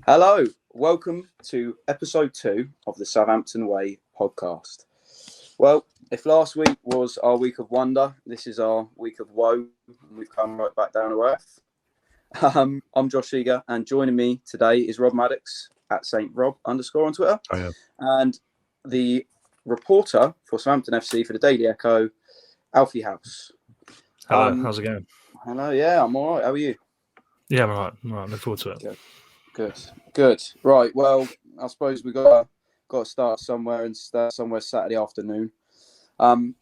Hello, welcome to episode 2 of the Southampton Way podcast. Well, if last week was our week of wonder, this is our week of woe, and we've come right back down to earth. I'm Josh Seeger, and joining me today is Rob Maddox at St. Rob _ on Twitter, and the reporter for Southampton FC for the Daily Echo, Alfie House. Hello, how's it going? Hello, yeah, I'm all right. How are you? Yeah, I'm all right. Look forward to it. Good. Right. Well, I suppose we got to start somewhere and start somewhere Saturday afternoon.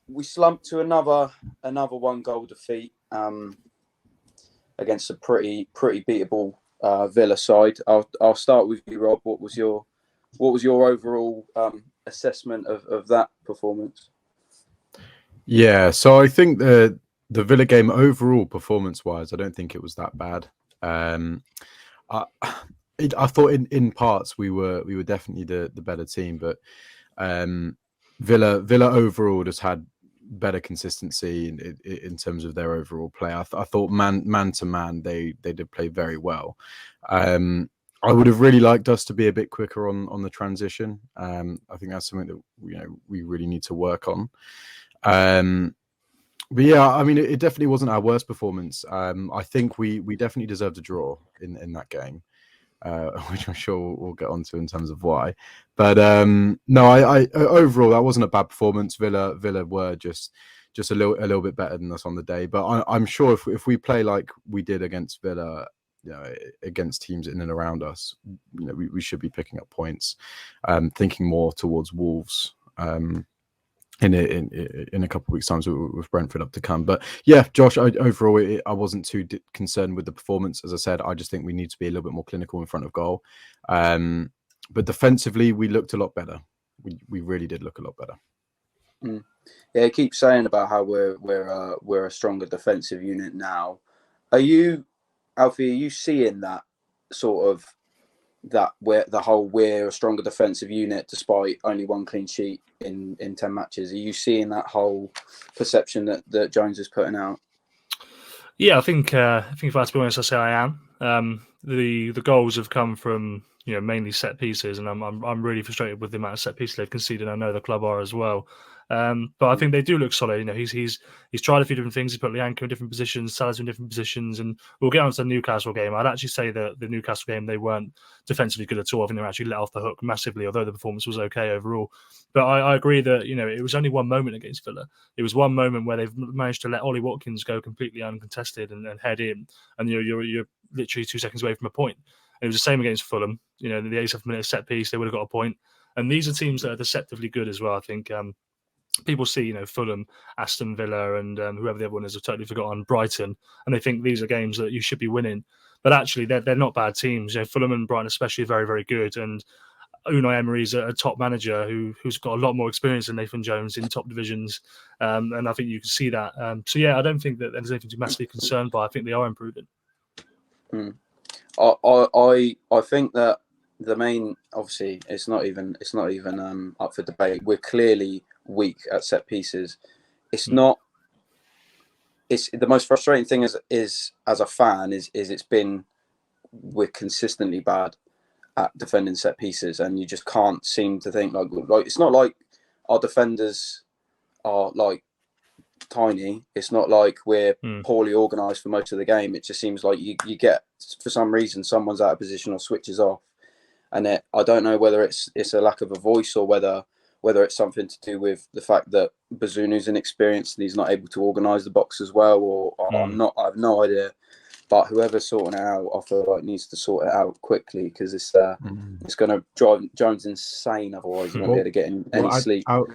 We slumped to another 1-goal defeat against a pretty beatable Villa side. I'll start with you, Rob. What was your overall assessment of that performance? Yeah, so I think the Villa game overall, performance-wise, I don't think it was that bad. I thought in parts we were definitely the better team, but Villa overall just had better consistency in terms of their overall play. I thought man to man they did play very well. I would have really liked us to be a bit quicker on the transition. I think that's something that we really need to work on. But yeah, I mean, it definitely wasn't our worst performance. I think we definitely deserved a draw in that game. Which I'm sure we'll get onto in terms of why. But no, I overall that wasn't a bad performance. Villa were just a little bit better than us on the day. But I'm sure if we play like we did against Villa, against teams in and around us, we should be picking up points. Thinking more towards Wolves. In a couple of weeks' time with Brentford up to come. But yeah, Josh, overall, I wasn't too concerned with the performance. As I said, I just think we need to be a little bit more clinical in front of goal. But defensively, we looked a lot better. We really did look a lot better. Yeah, I keep saying about how we're a stronger defensive unit now. Are you, Alfie? Are you seeing that sort of we're a stronger defensive unit despite only one clean sheet in 10 matches? Are you seeing that whole perception that Jones is putting out? Yeah, I think if I have to be honest, I say I am. The goals have come from mainly set pieces, and I'm really frustrated with the amount of set pieces they've conceded. I know the club are as well. But I think they do look solid. He's tried a few different things. He's put Lianco in different positions, Salas in different positions, and we'll get on to the Newcastle game. I'd actually say that the Newcastle game, they weren't defensively good at all. I think they were actually let off the hook massively, although the performance was okay overall. But I agree that it was only one moment against Villa. It was one moment where they've managed to let Ollie Watkins go completely uncontested and head in, and you're literally 2 seconds away from a point. And it was the same against Fulham. The 87th minute set piece, they would have got a point. And these are teams that are deceptively good as well. I think people see, Fulham, Aston Villa, and whoever the other one is, I've totally forgotten, Brighton, and they think these are games that you should be winning. But actually, they're not bad teams. Fulham and Brighton especially are very, very good. And Unai Emery's a top manager who's got a lot more experience than Nathan Jones in top divisions. And I think you can see that. So yeah, I don't think that there's anything to be massively concerned by. I think they are improving. I think that the main, obviously, it's not even up for debate. We're clearly weak at set pieces. It's not. It's the most frustrating thing is as a fan is we're consistently bad at defending set pieces, and you just can't seem to think like it's not like our defenders are like tiny. It's not like we're poorly organised for most of the game. It just seems like you get, for some reason, someone's out of position or switches off, and I don't know whether it's a lack of a voice or whether it's something to do with the fact that Bazunu's inexperienced and he's not able to organise the box as well, or I have no idea. But whoever's sorting it out, I feel like needs to sort it out quickly, because it's going to drive Jones insane. Otherwise, he won't be able to get any sleep. I'm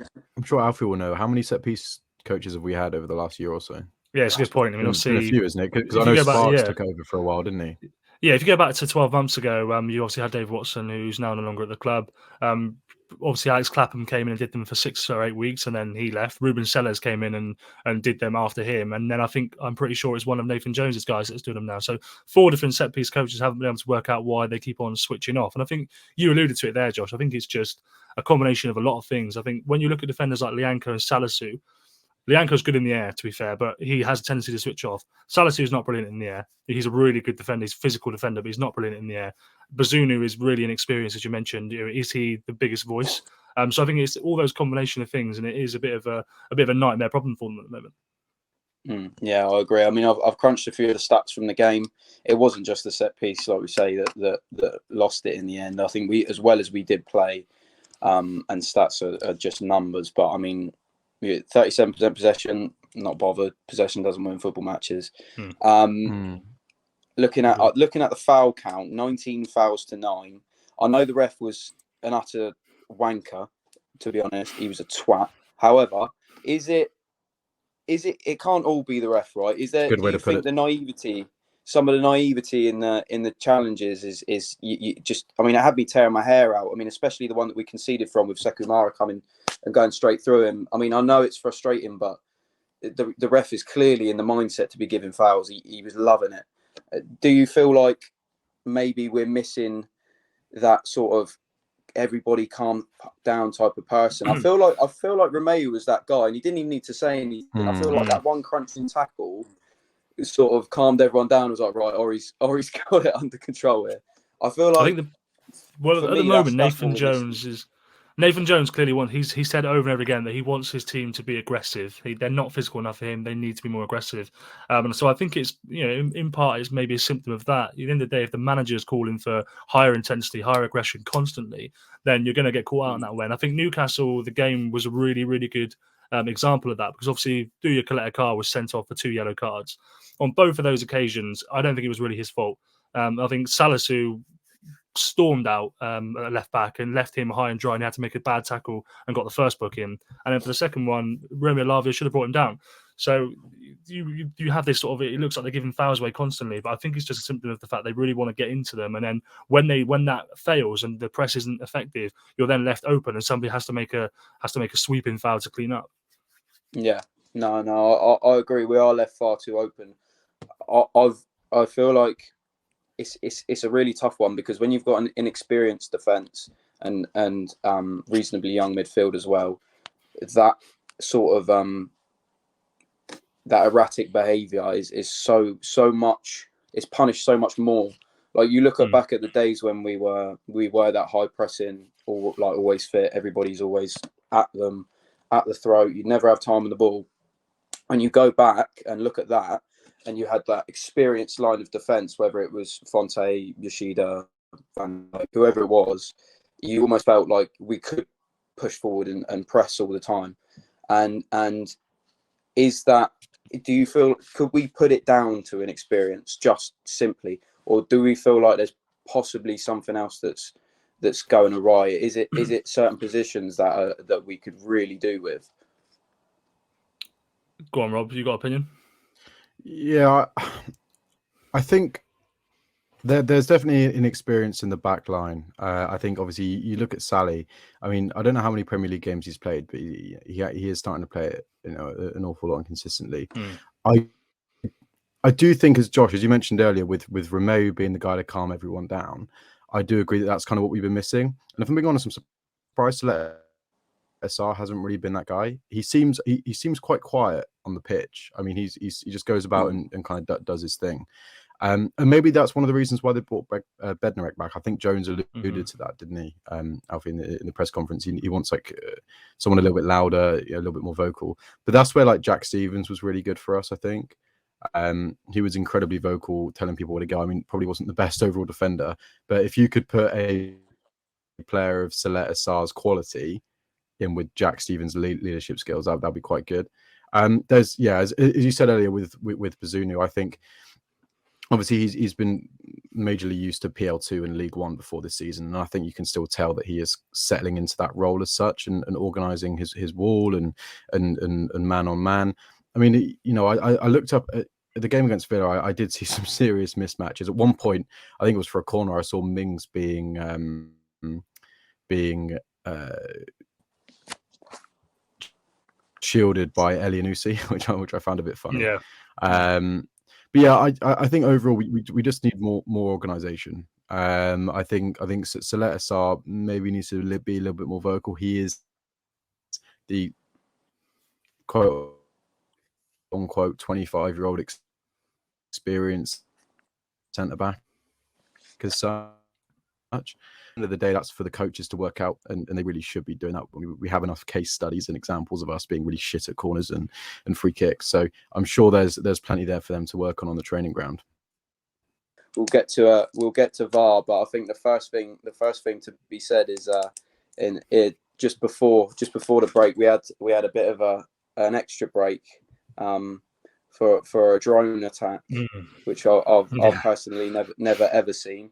sure Alfie will know. How many set piece coaches have we had over the last year or so? Yeah, it's a good point. I mean, obviously, a few, isn't it? Because I know Sparks took over for a while, didn't he? Yeah, if you go back to 12 months ago, you obviously had Dave Watson, who's now no longer at the club. Obviously, Alex Clapham came in and did them for 6 or 8 weeks, and then he left. Ruben Sellers came in and did them after him. And then I'm pretty sure it's one of Nathan Jones's guys that's doing them now. So 4 different set-piece coaches haven't been able to work out why they keep on switching off. And I think you alluded to it there, Josh. I think it's just a combination of a lot of things. I think when you look at defenders like Lianco and Salisu, Lianco's good in the air, to be fair, but he has a tendency to switch off. Salisu is not brilliant in the air. He's a really good defender. He's a physical defender, but he's not brilliant in the air. Bazunu is really inexperienced, as you mentioned. Is he the biggest voice? So I think it's all those combination of things, and it is a bit of a nightmare problem for them at the moment. Yeah, I agree. I mean, I've crunched a few of the stats from the game. It wasn't just the set piece, like we say, that lost it in the end. I think we, as well as we did play, and stats are just numbers. But I mean, 37% possession, not bothered. Possession doesn't win football matches. Looking at the foul count, 19 fouls to 9. I know the ref was an utter wanker. To be honest, he was a twat. However, is it? It can't all be the ref, right? Is there? Do you think the naivety, some of the naivety in the challenges is you just? I mean, it had me tearing my hair out. I mean, especially the one that we conceded from with Sekumara coming and going straight through him. I mean, I know it's frustrating, but the ref is clearly in the mindset to be giving fouls. He was loving it. Do you feel like maybe we're missing that sort of everybody calm down type of person? I feel like Romeu was that guy, and he didn't even need to say anything. I feel like that one crunching tackle sort of calmed everyone down. It was like, right, Ori's got it under control here. I feel like at the moment, Nathan Jones clearly he said over and over again that he wants his team to be aggressive. They're not physical enough for him. They need to be more aggressive. And so I think it's, in part, it's maybe a symptom of that. At the end of the day, if the manager is calling for higher intensity, higher aggression constantly, then you're going to get caught out in that way. And I think Newcastle, the game was a really, really good example of that, because obviously Duya Kaleta was sent off for 2 yellow cards. On both of those occasions, I don't think it was really his fault. I think Salisu stormed out at left back and left him high and dry, and he had to make a bad tackle and got the first book in. And then for the second one, Romeo Lavia should have brought him down. So you have this sort of, it looks like they're giving fouls away constantly, but I think it's just a symptom of the fact they really want to get into them. And then when that fails and the press isn't effective, you're then left open, and somebody has to make a sweeping foul to clean up. Yeah, no, I agree. We are left far too open. I feel like it's a really tough one, because when you've got an inexperienced defence and reasonably young midfield as well, that sort of that erratic behaviour is so much. It's punished so much more. Like, you look back at the days when we were that high pressing, or like always fit. Everybody's always at them, at the throat. You never have time on the ball. And you go back and look at that, and you had that experienced line of defence, whether it was Fonte, Yoshida, Van Dijk, whoever it was, you almost felt like we could push forward and press all the time. And is that, do you feel, could we put it down to inexperience just simply, or do we feel like there's possibly something else that's going awry? Is it certain positions that we could really do with? Go on, Rob, you got an opinion? Yeah, I think there's definitely an experience in the back line. I think obviously you look at Sally. I mean, I don't know how many Premier League games he's played, but he is starting to play it, an awful lot consistently. I do think, as Josh, as you mentioned earlier, with Romeu being the guy to calm everyone down, I do agree that that's kind of what we've been missing. And if I'm being honest, I'm surprised to let SR hasn't really been that guy. He seems quite quiet on the pitch. I mean, he just goes about and kind of does his thing. And maybe that's one of the reasons why they brought Bednarek back. I think Jones alluded to that, didn't he, Alfie, in the press conference? He wants someone a little bit louder, a little bit more vocal. But that's where Jack Stevens was really good for us, I think. He was incredibly vocal, telling people where to go. I mean, probably wasn't the best overall defender, but if you could put a player of Saleta Sarr's quality in with Jack Stevens' leadership skills, that'd be quite good. As you said earlier with Bazunu, I think obviously he's been majorly used to PL2 and League One before this season, and I think you can still tell that he is settling into that role as such, and organising his wall and man on man. I mean, I looked up at the game against Villa. I did see some serious mismatches. At one point, I think it was for a corner, I saw Mings being shielded by Elianusi, which I found a bit funny. Yeah. But yeah, I think overall we just need more organisation. I think Saleta Sarr maybe needs to be a little bit more vocal. He is the quote unquote 25-year-old experienced centre back as such. At the end of the day, that's for the coaches to work out, and they really should be doing that. We have enough case studies and examples of us being really shit at corners and free kicks, so I'm sure there's plenty there for them to work on the training ground. We'll get to VAR, but I think the first thing to be said is just before the break we had a bit of an extra break for a drone attack, which I've personally never ever seen.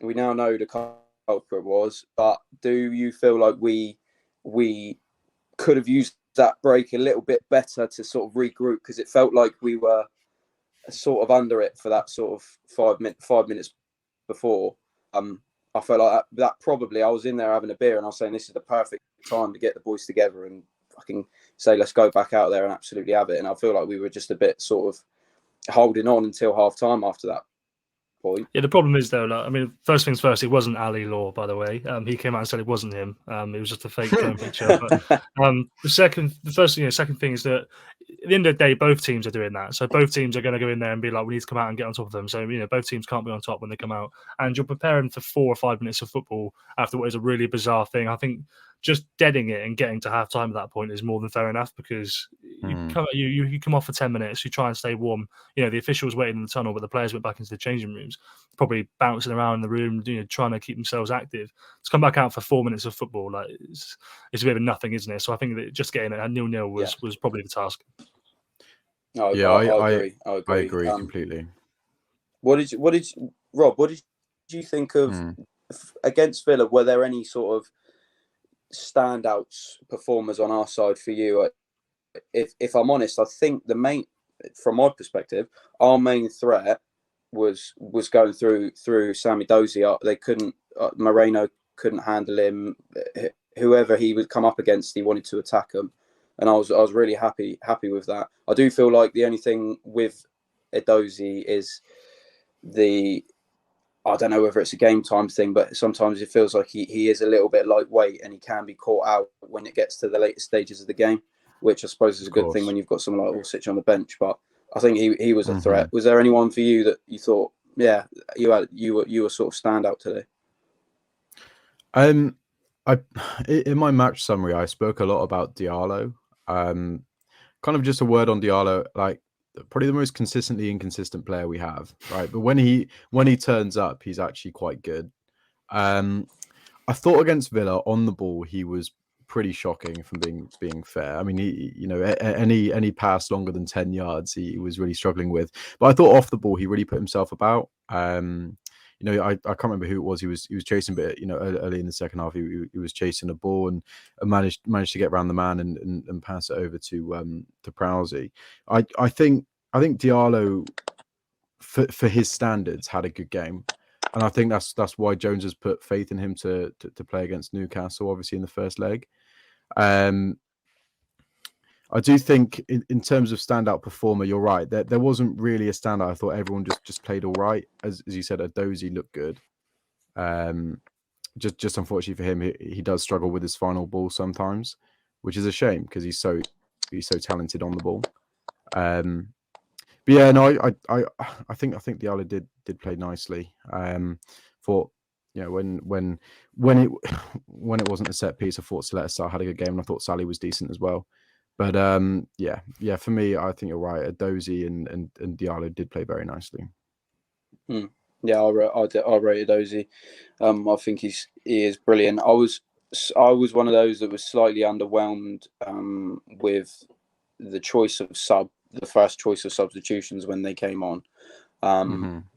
We now know the culprit was, but do you feel like we could have used that break a little bit better to sort of regroup, because it felt like we were sort of under it for that sort of 5 minutes before. I felt like that probably I was in there having a beer and I was saying this is the perfect time to get the boys together and fucking say let's go back out there and absolutely have it. And I feel like we were just a bit sort of holding on until half time after that point. Yeah, the problem is though, like, I mean, first things first, it wasn't Ali Law, by the way. He came out and said it wasn't him. It was just a fake drone picture. But second thing is that at the end of the day, both teams are doing that. So both teams are going to go in there and be like, we need to come out and get on top of them. So both teams can't be on top when they come out. And you're preparing for 4 or 5 minutes of football after what is a really bizarre thing. I think just deading it and getting to half time at that point is more than fair enough, because you come off for 10 minutes, you try and stay warm. The officials waiting in the tunnel, but the players went back into the changing rooms, probably bouncing around in the room, trying to keep themselves active. To come back out for 4 minutes of football, like it's a bit of nothing, isn't it? So I think that just getting it at 0-0 was probably the task. I agree completely. What did you think of against Villa? Were there any sort of standouts performers on our side for you? If I'm honest, I think from my perspective, our main threat was going through Sammy Dozie. They couldn't. Moreno couldn't handle him. Whoever he would come up against, he wanted to attack him, and I was really happy with that. I do feel like the only thing with Edozie is I don't know whether it's a game time thing, but sometimes it feels like he is a little bit lightweight and he can be caught out when it gets to the later stages of the game, which I suppose is a good thing when you've got someone like Orsic on the bench. But I think he was a threat. Was there anyone for you that you thought, yeah, you were sort of standout today? In my match summary, I spoke a lot about Diallo. Kind of just a word on Diallo, like probably the most consistently inconsistent player we have, right? But when he turns up, he's actually quite good. I thought against Villa on the ball, he was pretty shocking, from being fair. I mean, any pass longer than 10 yards, he was really struggling with. But I thought off the ball, he really put himself about. I can't remember who it was. He was chasing, but early in the second half, he was chasing a ball and managed to get around the man and pass it over to Prowsey. I think Diallo, for his standards, had a good game, and I think that's why Jones has put faith in him to play against Newcastle, obviously in the first leg. I do think in terms of standout performer, you're right. There wasn't really a standout. I thought everyone just played all right. As you said, Edozie looked good. Just unfortunately for him, he does struggle with his final ball sometimes, which is a shame because he's so talented on the ball. But yeah, no, I think Diallo did play nicely. For when it wasn't a set piece, I thought Saleta had a good game, and I thought Sally was decent as well. But yeah, for me, I think you're right. Edozie and Diallo did play very nicely. Yeah, I rated Edozie. I think he is brilliant. I was one of those that was slightly underwhelmed with the first choice of substitutions when they came on.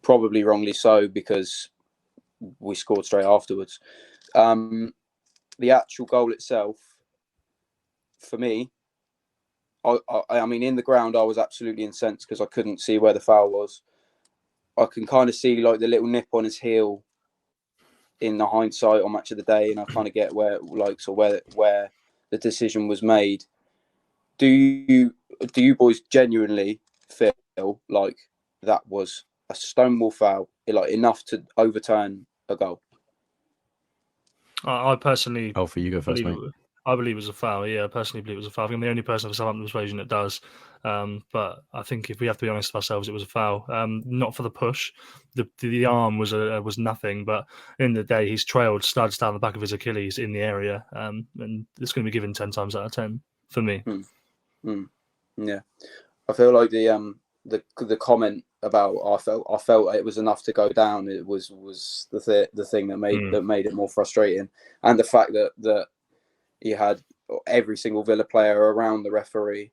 Probably wrongly so, because we scored straight afterwards. The actual goal itself, for me, I mean, in the ground, I was absolutely incensed because I couldn't see where the foul was. I can kind of see like the little nip on his heel in the hindsight on Match of the Day, and I kind of get where the decision was made. Do you boys genuinely feel like that was a stonewall foul, like enough to overturn a goal? I personally, Alfie, you go first, mate. I believe it was a foul. Yeah, I personally believe it was a foul. I think I'm the only person of Southampton persuasion that does. But I think if we have to be honest with ourselves, it was a foul. Not for the push. The arm was nothing. But at the end of the day, he's trailed studs down the back of his Achilles in the area, and it's going to be given 10 times out of 10 for me. Yeah, I feel like the comment about I felt it was enough to go down. It was the thing that made it more frustrating, and the fact that he had every single Villa player around the referee.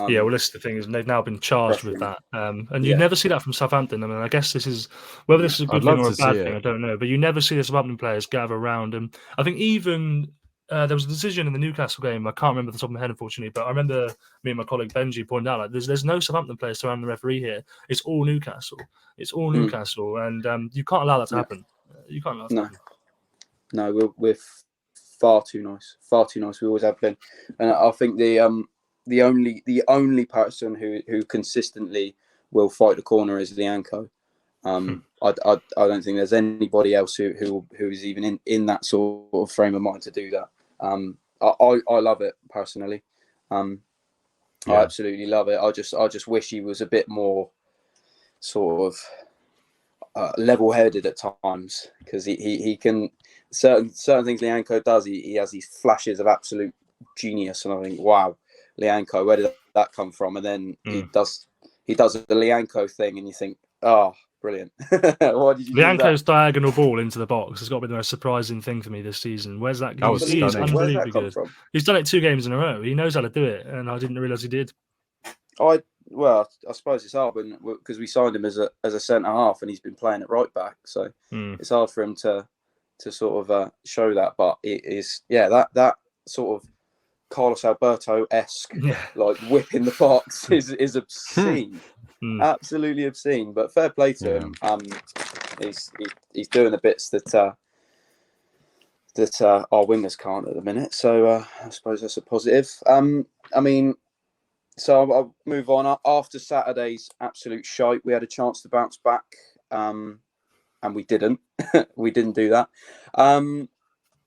Yeah, well, this is the thing, is they've now been charged with that, and you never see that from Southampton. I mean, I guess this is whether this is a good thing or a bad thing, I don't know. But you never see the Southampton players gather around, and I think even there was a decision in the Newcastle game. I can't remember the top of my head, unfortunately, but I remember me and my colleague Benji pointed out like there's no Southampton players surrounding the referee here. It's all Newcastle. It's all Newcastle, and you can't allow that to happen. You can't allow that to happen. No, we're far too nice. We always have been, and I think the only person who consistently will fight the corner is Lianco. I don't think there's anybody else who's even in that sort of frame of mind to do that. I love it personally. I absolutely love it. I just wish he was a bit more sort of level-headed at times, because he can certain things Lianco does. He has these flashes of absolute genius, and I think, wow, Lianco, where did that come from? And then he does the Lianco thing, and you think, oh, brilliant. Why did you do that? Lianco's diagonal ball into the box has got to be the most surprising thing for me this season. Where's that? That was He is stunning. Where's that unbelievably come good. from? He's done it 2 games in a row. He knows how to do it, and I didn't realise he did. I suppose it's hard because we signed him as a centre half, and he's been playing at right back, so it's hard for him to sort of show that. But it is, that sort of Carlos Alberto-esque like whipping the box is obscene. Absolutely obscene, but fair play to him. He's doing the bits that our wingers can't at the minute, so I suppose that's a positive. I mean, so I'll move on. After Saturday's absolute shite, we had a chance to bounce back, and we didn't. We didn't do that. The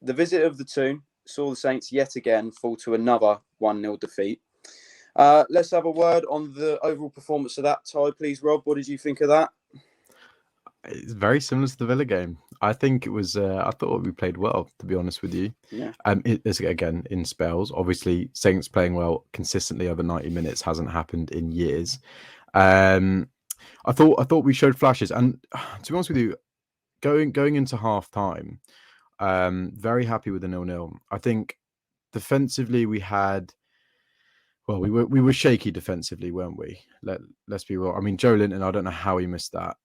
visit of the Toon saw the Saints yet again fall to another 1-0 defeat. Let's have a word on the overall performance of that tie, please, Rob. What did you think of that? It's very similar to the Villa game. I think it was. I thought we played well, to be honest with you. Yeah. It is again in spells. Obviously, Saints playing well consistently over 90 minutes hasn't happened in years. I thought we showed flashes, and to be honest with you, going into half time, very happy with the 0-0. I think defensively we had. Well, we were shaky defensively, weren't we? Let's be real. I mean, Joe Linton, I don't know how he missed that.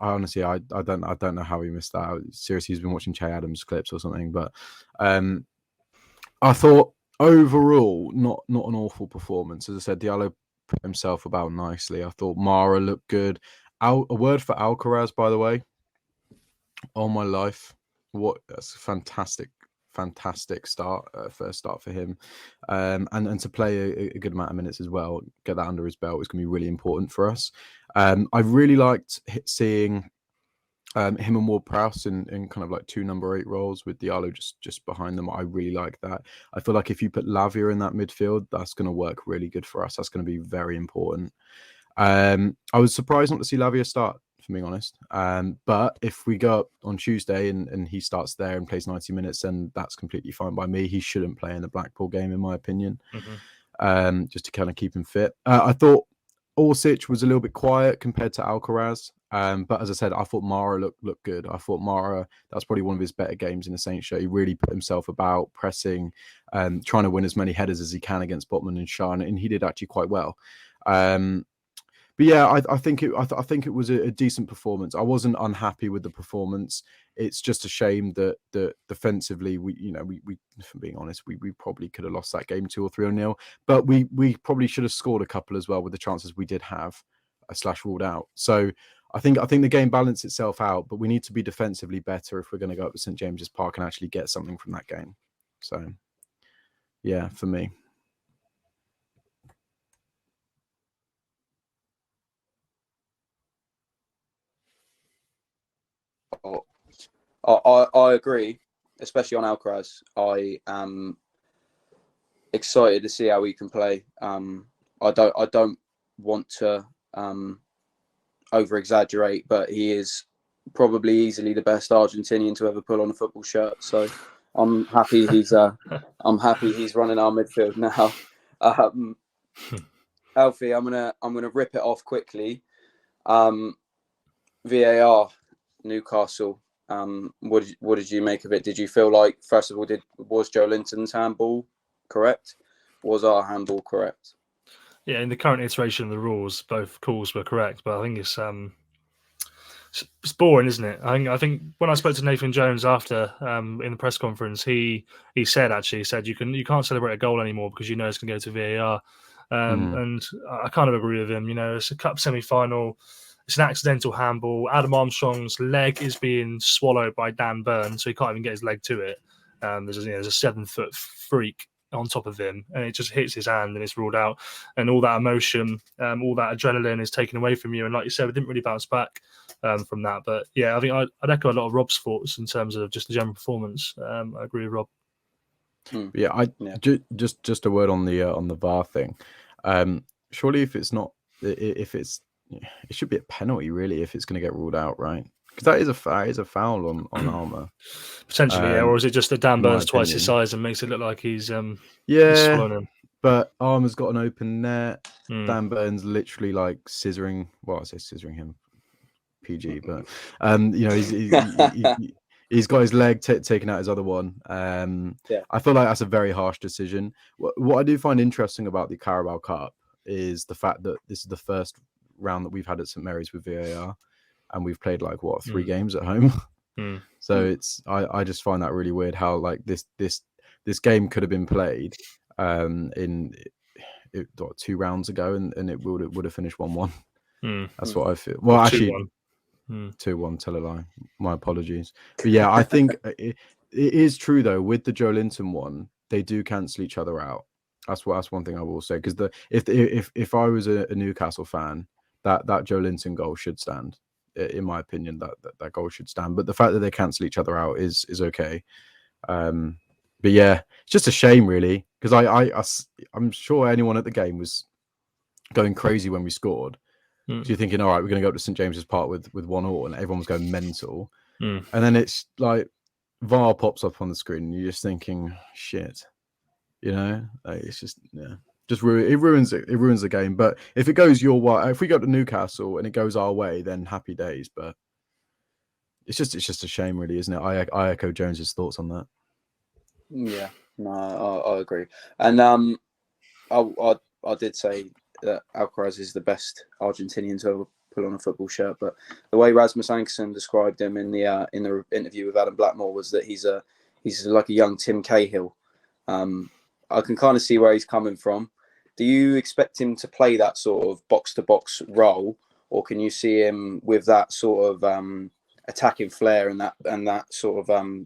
I honestly, I don't know how he missed that. Seriously, he's been watching Che Adams clips or something. But I thought overall, not an awful performance. As I said, Diallo put himself about nicely. I thought Mara looked good. A word for Alcaraz, by the way. Oh my life, that's a fantastic start, first start for him, and to play a good amount of minutes as well, get that under his belt is going to be really important for us. I really liked seeing him and Ward-Prowse in kind of like 2 number 8 roles with Diallo just behind them. I really like that. I feel like if you put Lavia in that midfield, that's going to work really good for us. That's going to be very important. I was surprised not to see Lavia start, for being honest. But if we go up on Tuesday and he starts there and plays 90 minutes, then that's completely fine by me. He shouldn't play in the Blackpool game, in my opinion, just to kind of keep him fit. I thought Orsic was a little bit quiet compared to Alcaraz. But as I said, I thought Mara looked good. I thought Mara, that's probably one of his better games in the Saints show. He really put himself about, pressing, trying to win as many headers as he can against Botman and Shah, and he did actually quite well. But yeah, I think it was a decent performance. I wasn't unhappy with the performance. It's just a shame that defensively, we, if I'm being honest, we probably could have lost that game 2 or 3-0. But we probably should have scored a couple as well with the chances we did have, / ruled out. So I think the game balanced itself out. But we need to be defensively better if we're going to go up to St James's Park and actually get something from that game. So yeah, for me. I agree, especially on Alcaraz. I am excited to see how he can play. I don't want to over exaggerate, but he is probably easily the best Argentinian to ever pull on a football shirt. So I'm happy he's running our midfield now. Alfie, I'm gonna rip it off quickly. VAR, Newcastle. What did you make of it? Did you feel like, first of all, was Joe Linton's handball correct? Was our handball correct? Yeah, in the current iteration of the rules, both calls were correct, but I think it's boring, isn't it? I think when I spoke to Nathan Jones after in the press conference, he said you can't celebrate a goal anymore because you know it's going to go to VAR, and I kind of agree with him. You know, it's a cup semi-final. It's an accidental handball. Adam Armstrong's leg is being swallowed by Dan Burn, so he can't even get his leg to it. There's a 7-foot freak on top of him, and it just hits his hand and it's ruled out. And all that emotion, all that adrenaline is taken away from you. And like you said, we didn't really bounce back from that. But yeah, I think I'd echo a lot of Rob's thoughts in terms of just the general performance. I agree with Rob. Yeah, just a word on the VAR thing. Surely, if it's not, it should be a penalty, really, if it's going to get ruled out, right? Because that is a foul on Armour. Potentially, yeah. Or is it just that Dan Burn's twice his size and makes it look like he's swallowing him? But Armour's got an open net. Dan Burn's literally like scissoring. Well, I say scissoring him, PG, but you know, he's got his leg taken out his other one. I feel like that's a very harsh decision. What I do find interesting about the Carabao Cup is the fact that this is the first round that we've had at St Mary's with VAR, and we've played like 3 games at home. So it's I just find that really weird how like this game could have been played in 2 rounds ago, and it would have finished 1-1. That's what I feel. Well, actually, 2-1. Tell a lie. My apologies. But yeah, I think it is true though. With the Joe Linton one, they do cancel each other out. That's one thing I will say, because if I was a Newcastle fan, that Joe Linton goal should stand. In my opinion, that goal should stand. But the fact that they cancel each other out is okay. But yeah, it's just a shame, really, because I'm sure anyone at the game was going crazy when we scored. So you're thinking, all right, we're going to go up to St James's Park with 1-1, and everyone was going mental. And then it's like VAR pops up on the screen, and you're just thinking, shit, you know, like, it's just it ruins the game. But if it goes your way, if we go to Newcastle and it goes our way, then happy days. But it's just a shame, really, isn't it? I echo Jones's thoughts on that. Yeah, no, I agree. And I did say that Alcaraz is the best Argentinian to ever put on a football shirt, but the way Rasmus Ankersen described him in the interview with Adam Blackmore was that he's like a young Tim Cahill. I can kind of see where he's coming from. Do you expect him to play that sort of box-to-box role, or can you see him with that sort of attacking flair and that sort of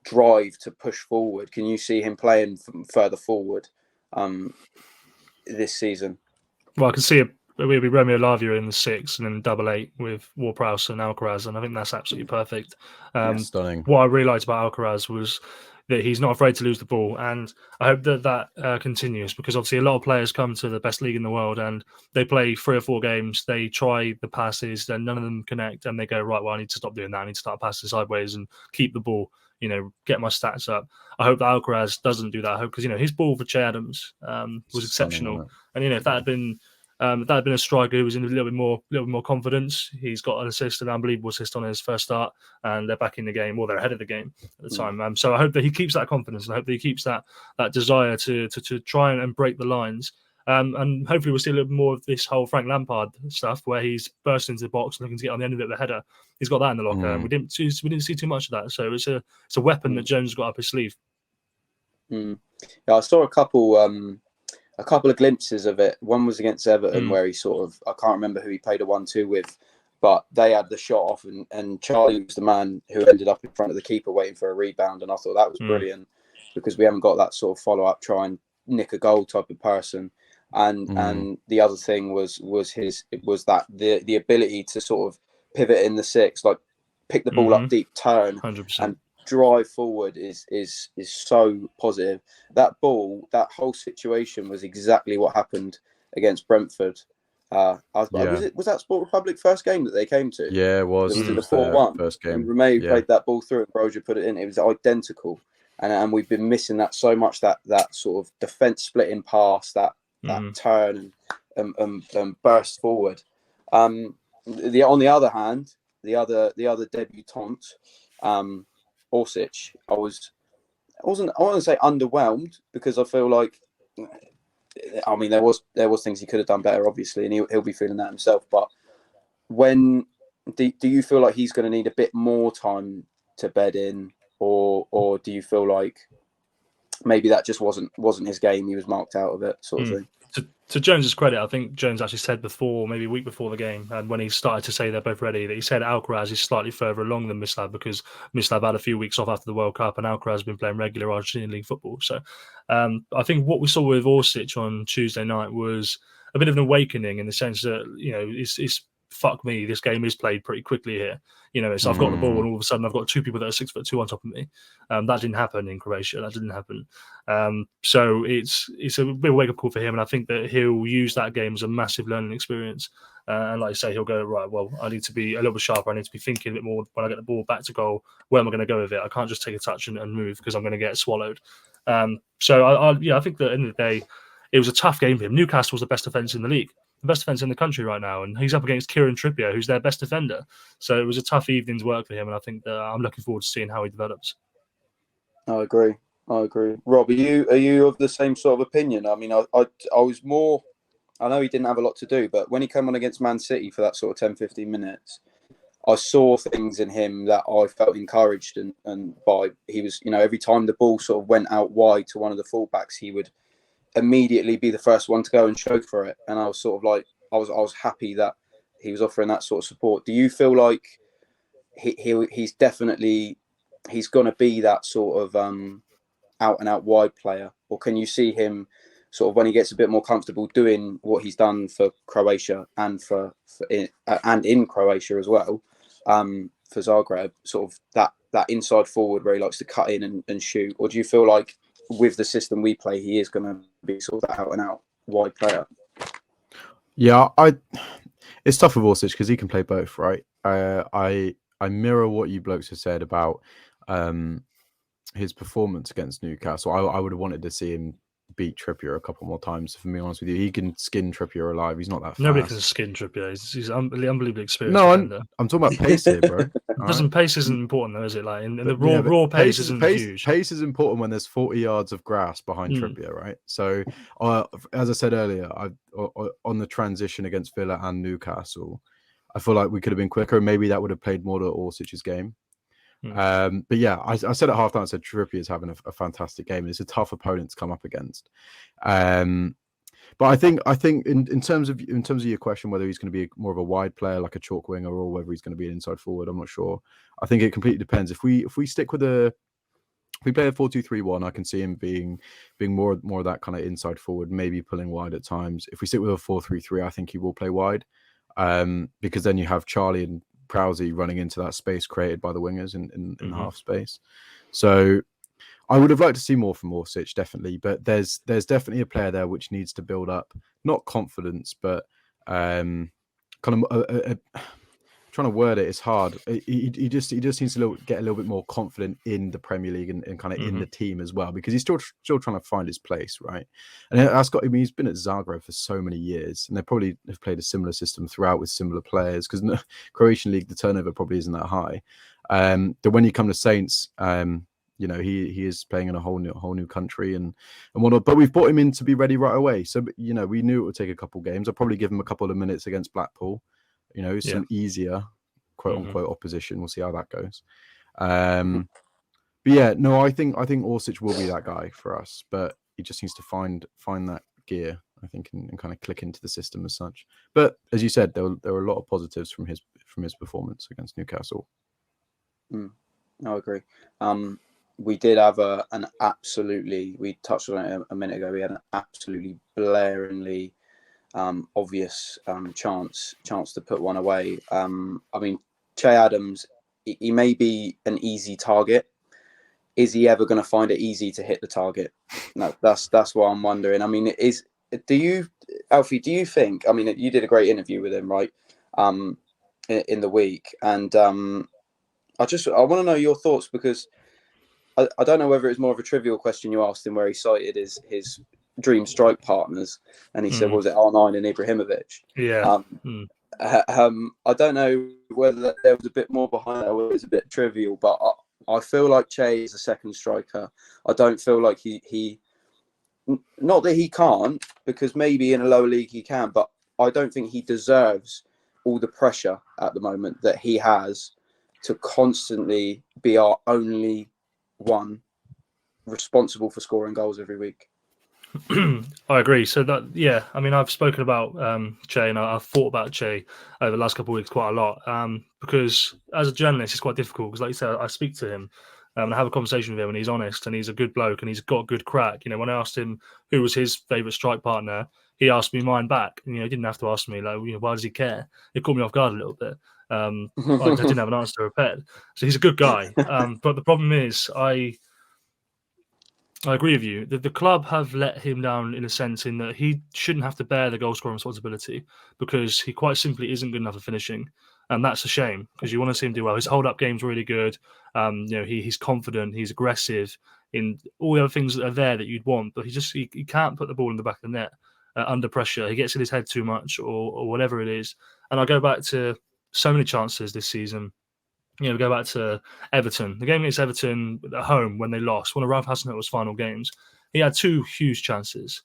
drive to push forward? Can you see him playing further forward this season? Well, I can see it. It'll be Romeo Lavia in the 6 and then double 8 with Ward-Prowse and Alcaraz, and I think that's absolutely perfect. Stunning. What I really liked about Alcaraz was that he's not afraid to lose the ball, and I hope that continues, because obviously a lot of players come to the best league in the world and they play 3 or 4 games, they try the passes, then none of them connect, and they go, right, well, I need to stop doing that, I need to start passing sideways and keep the ball, you know, get my stats up. I hope that Alcaraz doesn't do that. I hope, because, you know, his ball for Che Adams was exceptional, and, you know, if that had been a striker who was in a little bit more confidence, he's got an assist, an unbelievable assist on his first start, and they're back in the game, or they're ahead of the game at the time. So I hope that he keeps that confidence, and I hope that he keeps that desire to try and break the lines. And hopefully we'll see a little bit more of this whole Frank Lampard stuff, where he's bursting into the box and looking to get on the end of it with a header. He's got that in the locker, and we didn't see too much of that. So it's a weapon that Jones got up his sleeve. Yeah, I saw a couple of glimpses of it. One was against Everton, where he sort of, I can't remember who he played a 1-2 with, but they had the shot off, and Charlie was the man who ended up in front of the keeper waiting for a rebound, and I thought that was brilliant, because we haven't got that sort of follow-up, try and nick a goal type of person. And the other thing was that the ability to sort of pivot in the 6, like pick the ball up deep, turn 100%. drive forward is so positive. That ball, that whole situation was exactly what happened against Brentford. Was that Sport Republic first game that they came to? Yeah, it was. Was it It the was their 4-1? first game. And Romeu Yeah. played that ball through and Broja put it in. It was identical. And we've been missing that so much, that sort of defence splitting pass, that turn and burst forward. On the other hand, the other debutant, Orsic, I want to say underwhelmed, because I feel like, I mean, there was things he could have done better, obviously, and he'll be feeling that himself. But when do you feel like he's going to need a bit more time to bed in, or do you feel like maybe that just wasn't his game? He was marked out of it, sort of thing. To Jones's credit, I think Jones actually said before, maybe a week before the game, and when he started to say they're both ready, that he said Alcaraz is slightly further along than Mislav, because Mislav had a few weeks off after the World Cup and Alcaraz has been playing regular Argentinian League football. So I think what we saw with Orsic on Tuesday night was a bit of an awakening, in the sense that, it's fuck me, this game is played pretty quickly here. So I've got the ball and all of a sudden I've got two people that are 6'2" on top of me. That didn't happen in Croatia. That didn't happen. So it's a bit of a wake-up call for him, and I think that he'll use that game as a massive learning experience. And like I say, he'll go, right, well, I need to be a little bit sharper. I need to be thinking a bit more when I get the ball back to goal. Where am I going to go with it? I can't just take a touch and move, because I'm going to get swallowed. So I think that at the end of the day, it was a tough game for him. Newcastle's the best defence in the league, the best defence in the country right now, and he's up against Kieran Trippier, who's their best defender. So it was a tough evening's work for him, and I think that I'm looking forward to seeing how he develops. I agree. Rob, are you of the same sort of opinion? I mean, I was more. I know he didn't have a lot to do, but when he came on against Man City for that sort of 10-15 minutes, I saw things in him that I felt encouraged and by. He was, every time the ball sort of went out wide to one of the fullbacks, he would immediately be the first one to go and show for it. And I was sort of like, I was happy that he was offering that sort of support. Do you feel like he's definitely going to be that sort of out and out wide player, or can you see him sort of, when he gets a bit more comfortable, doing what he's done for Croatia and in Croatia as well, for Zagreb, sort of that inside forward where he likes to cut in and shoot? Or do you feel like with the system we play, he is going to be sort of that out and out wide player? Yeah, it's tough with Orsic because he can play both, right? I mirror what you blokes have said about his performance against Newcastle. I would have wanted to see him beat Trippier a couple more times. If I'm being honest with you, he can skin Trippier alive. He's not that fast. Nobody can skin Trippier. He's unbelievably experienced. No, I'm talking about pace here, bro. Pace isn't important though, is it? Like in the raw pace isn't huge. Pace is important when there's 40 yards of grass behind Trippier, right? So, as I said earlier, on the transition against Villa and Newcastle, I feel like we could have been quicker, and maybe that would have played more to Orsic's game. But yeah, I said at halftime, I said Trippier is having a fantastic game. It's a tough opponent to come up against. But I think in terms of your question, whether he's going to be more of a wide player like a chalk winger, or whether he's going to be an inside forward, I'm not sure. I think it completely depends. If we stick with if we play a 4-2-3-1, I can see him being more of that kind of inside forward, maybe pulling wide at times. If we stick with a 4-3-3, I think he will play wide, because then you have Charlie and Prowsey running into that space created by the wingers in half space. So I would have liked to see more from Orsic, definitely, but there's definitely a player there which needs to build up, not confidence, but kind of trying to word it is hard. He just needs to get a little bit more confident in the Premier League and kind of in the team as well, because he's still trying to find his place, right? And he's been at Zagreb for so many years, and they probably have played a similar system throughout with similar players, because Croatian League, the turnover probably isn't that high. But when you come to Saints, he is playing in a whole new country and whatnot. But we've brought him in to be ready right away. So we knew it would take a couple games. I'll probably give him a couple of minutes against Blackpool. Some easier quote unquote opposition. We'll see how that goes. But yeah, no, I think Orsic will be that guy for us, but he just needs to find that gear, I think, and kind of click into the system as such. But as you said, there were a lot of positives from his performance against Newcastle. I agree. We did have an absolutely, we touched on it a minute ago, we had an absolutely blaringly obvious chance to put one away. I mean, Che Adams, he may be an easy target, is he ever going to find it easy to hit the target? No, that's what I'm wondering. I mean, Alfie, do you think? I mean, you did a great interview with him, right? In the week, and I want to know your thoughts, because I don't know whether it's more of a trivial question you asked him, where he cited his dream strike partners, and he said, what was it, R9 and Ibrahimovic? Yeah. I don't know whether there was a bit more behind that, or it was a bit trivial, but I feel like Che is a second striker. I don't feel like he not that he can't, because maybe in a lower league he can, but I don't think he deserves all the pressure at the moment that he has to constantly be our only one responsible for scoring goals every week. I agree. So I mean, I've spoken about Che, and I've thought about Che over the last couple of weeks quite a lot, because as a journalist, it's quite difficult, because like you said, I speak to him and I have a conversation with him, and he's honest, and he's a good bloke, and he's got good crack. You know, when I asked him who was his favourite strike partner, he asked me mine back. And, he didn't have to ask me, like, why does he care? It caught me off guard a little bit. I didn't have an answer prepared. So he's a good guy. But the problem is, I agree with you. The club have let him down, in a sense, in that he shouldn't have to bear the goal scoring responsibility, because he quite simply isn't good enough at finishing. And that's a shame, because you want to see him do well. His hold-up game's really good. He's confident. He's aggressive in all the other things that are there that you'd want. But he can't put the ball in the back of the net under pressure. He gets in his head too much, or whatever it is. And I go back to so many chances this season. We go back to Everton. The game against Everton at home, when they lost, one of Ralph Hasenhüttl's final games, he had two huge chances.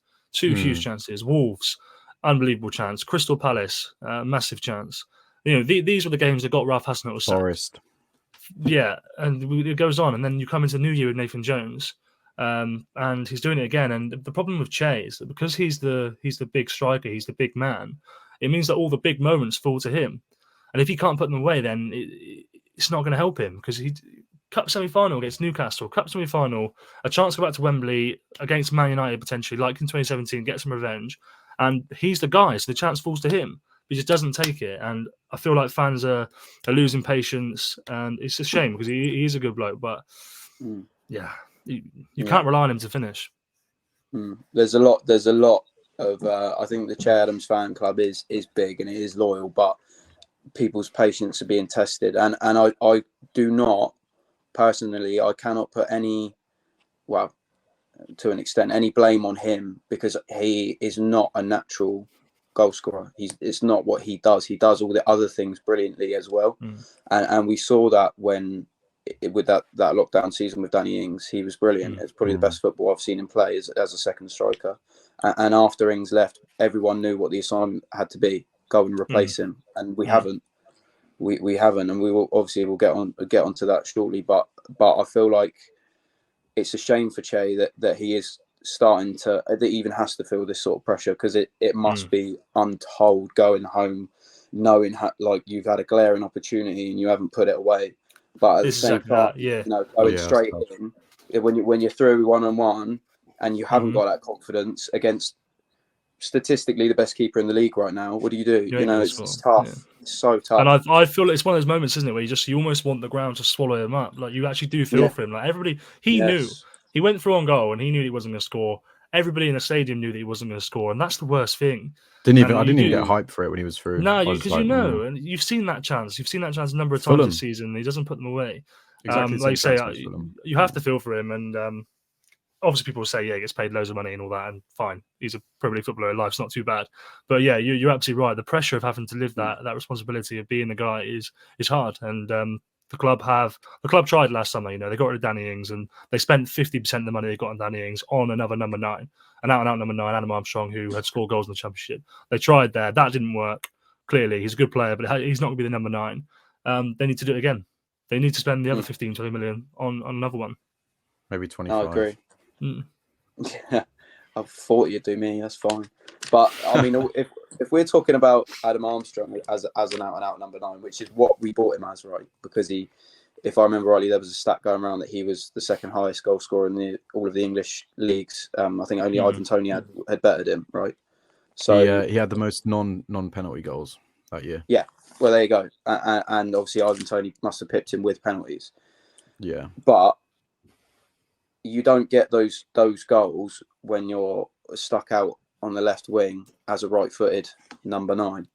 Wolves, unbelievable chance. Crystal Palace, massive chance. These were the games that got Ralph Hasenhüttl sacked. Forest. Yeah, and it goes on. And then you come into the new year with Nathan Jones, and he's doing it again. And the problem with Che is that because he's the big striker, he's the big man, it means that all the big moments fall to him. And if he can't put them away, then it's not going to help him, because he cup semi-final against Newcastle, cup semi-final, a chance to go back to Wembley against Man United potentially, like in 2017, get some revenge, and he's the guy, so the chance falls to him. He just doesn't take it, and I feel like fans are losing patience, and it's a shame, because he is a good bloke, but you can't rely on him to finish. There's a lot of I think the Che Adams fan club is big and it is loyal, but people's patience are being tested, and I do not personally, I cannot put any, well, to an extent, any blame on him, because he is not a natural goal scorer. It's not what he does. He does all the other things brilliantly as well, and we saw that when with that lockdown season with Danny Ings, he was brilliant. It's probably the best football I've seen him play as a second striker, and after Ings left, everyone knew what the assignment had to be. Go and replace him, and we haven't. We haven't, and we'll get onto that shortly. But I feel like it's a shame for Che that he is starting to, that he even has to feel this sort of pressure, because it must be untold going home knowing like you've had a glaring opportunity and you haven't put it away. But at the same time, going straight in when you're through 1-on-1 and you haven't got that confidence against statistically the best keeper in the league right now, what do? It's tough. Yeah. It's so tough. And I feel it's one of those moments, isn't it, where you almost want the ground to swallow him up. Like, you actually do feel for him. Like, everybody, he knew he went through on goal and he knew he wasn't going to score. Everybody in the stadium knew that he wasn't going to score, and that's the worst thing. I didn't even get hyped for it when he was through. No, because and you've seen that chance. You've seen that chance a number of times this season. He doesn't put them away. Exactly. Like you say, you have to feel for him, and obviously people say, he gets paid loads of money and all that, and fine, he's a Premier League footballer, life's not too bad. But yeah, you're absolutely right. The pressure of having to live that responsibility of being the guy is hard. And the club tried last summer. They got rid of Danny Ings, and they spent 50% of the money they got on Danny Ings on another number 9, an out-and-out number 9, Adam Armstrong, who had scored goals in the Championship. They tried there. That didn't work. Clearly, he's a good player, but he's not going to be the number 9. They need to do it again. They need to spend the other 15, 20 million on another one. Maybe 25. I agree. Yeah, I thought you'd do me. That's fine. But I mean, if we're talking about Adam Armstrong as an out-and-out number 9, which is what we bought him as, right? Because if I remember rightly, there was a stat going around that he was the second highest goal scorer in all of the English leagues. I think only Ivan Toney had bettered him, right? So he had the most non-penalty goals that year. Yeah, well, there you go. And obviously Ivan Toney must have pipped him with penalties. Yeah, but you don't get those goals when you're stuck out on the left wing as a right-footed number 9.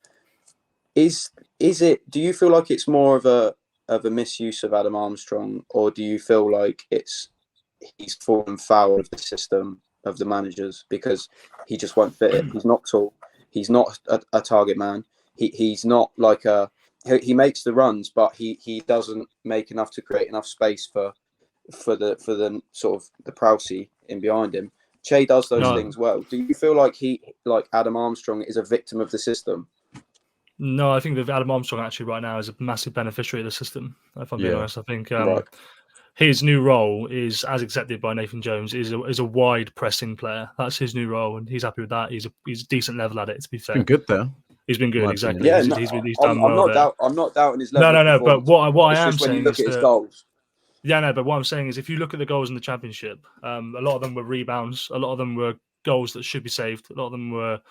Is it? Do you feel like it's more of a misuse of Adam Armstrong, or do you feel like he's fallen foul of the system of the managers because he just won't fit it? He's not tall. He's not a target man. He's not like he makes the runs, but he doesn't make enough to create enough space for the sort of the Prowsey in behind him. Che does those things well. Do you feel like Adam Armstrong is a victim of the system? No, I think that Adam Armstrong actually right now is a massive beneficiary of the system. If I'm being honest, I think his new role is, as accepted by Nathan Jones, is a wide pressing player. That's his new role, and he's happy with that. He's a decent level at it. To be fair, been good there. He's been good, exactly. Yeah, he's done well there. I'm not doubting his level. No. But what I am just when saying you look is at his that, goals. Yeah, no. But what I'm saying is, if you look at the goals in the Championship, a lot of them were rebounds. A lot of them were goals that should be saved. A lot of them were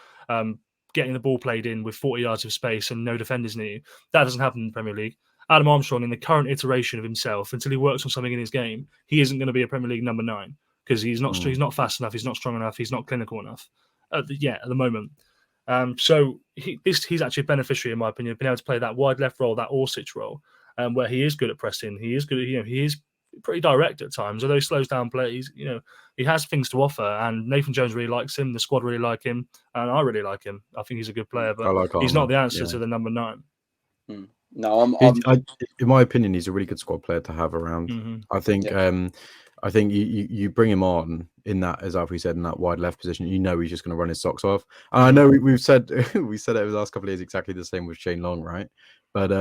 getting the ball played in with 40 yards of space and no defenders near you. That doesn't happen in the Premier League. Adam Armstrong, in the current iteration of himself, until he works on something in his game, he isn't going to be a Premier League number 9 because he's not fast enough, he's not strong enough, he's not clinical enough at the moment. So he's actually a beneficiary, in my opinion, being able to play that wide left role, that Orsic role, where he is good at pressing. He is good at, he is pretty direct at times, although he slows down plays. He has things to offer, and Nathan Jones really likes him. The squad really like him, and I really like him. I think he's a good player, but he's not the answer to the number 9. No, in my opinion, he's a really good squad player to have around. Mm-hmm. I think you bring him on in that, as Alfie said, in that wide left position. He's just going to run his socks off. And I know we've said we said it over the last couple of years exactly the same with Shane Long, right? But